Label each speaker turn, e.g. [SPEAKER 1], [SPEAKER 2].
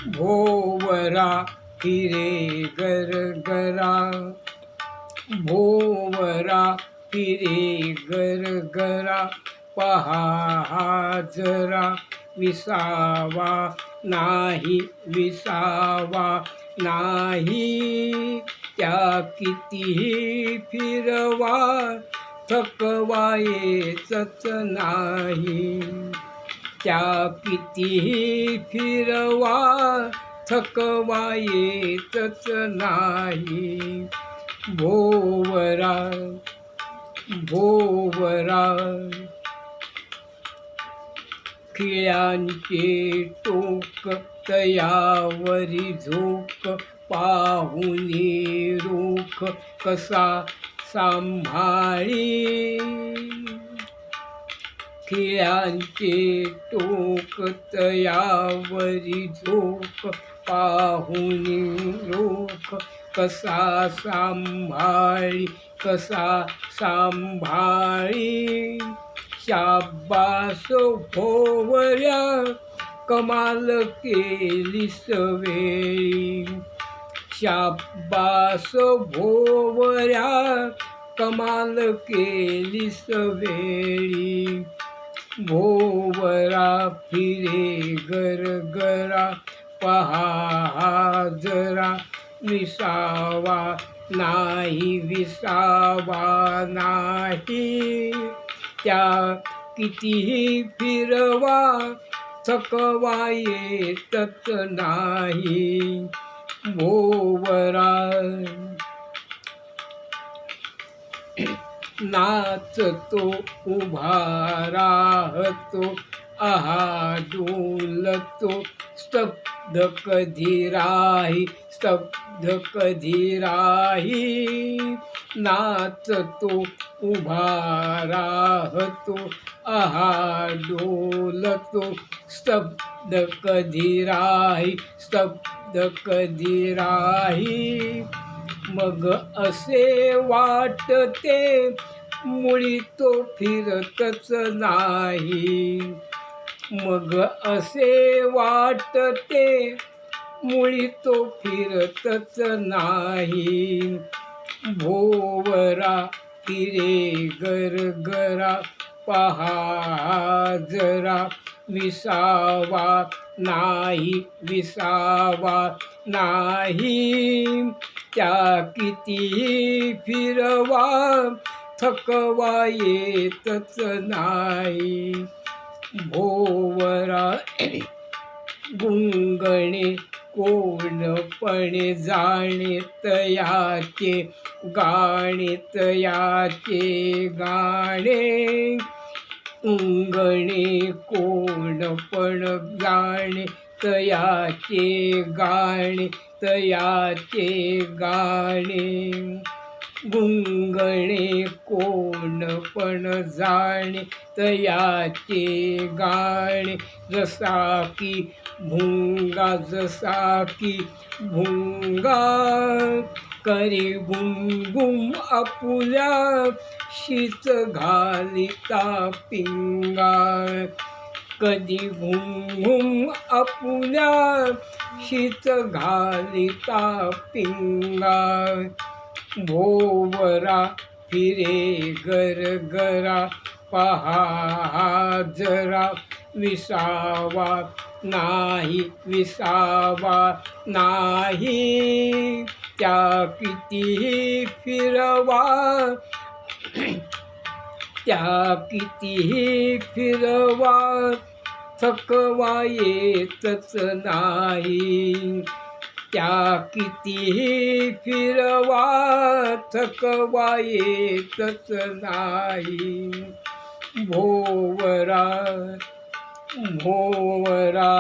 [SPEAKER 1] भोवरा फिरे गरगरा, भोवरा फिरे गरगरा, पहा जरा विसावा नाही, विसावा नाही. त्या कितीही फिरवा थकवा येतच नाही. त्या कितीही फिरवा थकवा येतच नाही. भोवरा भोवरा खिळ्यांचे टोक तयावरी झोक, पाहुनी रूख कसा सांभाळी. खिळ्यांचे टोक तयावरी झोक, पाहुनी रूख कसा सांभाळी, कसा सांभाळी. शाबास भोवऱ्या कमाल केलीस वेळी, शाबास भोवऱ्या कमाल केलीस वेळी. भोवरा फिरे गरगरा, पहा जरा विसावा नाही, विसावा नाही. त्या कितीही फिरवा थकवा येतच नाही. भोवरा नाचतो उभा राहतो, आहा डोलतो स्तब्ध कधी राही, स्तब्ध कधी राही. नाचतो उभा राहतो, आहा डोलतो स्तब्ध कधी राही, स्तब्ध कधी राही. मग असे वाटते मुळी तो फिरतच नाही. मग असे वाटते मुळी तो फिरतच नाही. भोवरा फिरे गरगरा, पहा जरा विसावा नाही, विसावा नाही. त्या कितीही फिरवा थकवा येतच नाही. भोवरा गुंगणे कोणपणे जाणे तयाचे गाणे, तयाचे गाणे. उंगणे कोणपण जाणे तयाचे गाणे, तयाचे गाणे. गुंगणे कोणपण जाणे तयाचे गाणे. जसा की भुंगा, जसा की भुंगा करी गुमगुम आपुल्या शीत घालिता पिंगा. कधी घुमघुम आपुल्या शीत घालिता पिंगा. भोवरा फिरे गरगरा, पहा जरा विसावा नाही, विसावा नाही. त्या कितीही फिरवा त्या कितीही फिरवा थकवा येतच नाही. त्या कितीही फिरवा थकवा येतच नाही. भोवरा भोवरा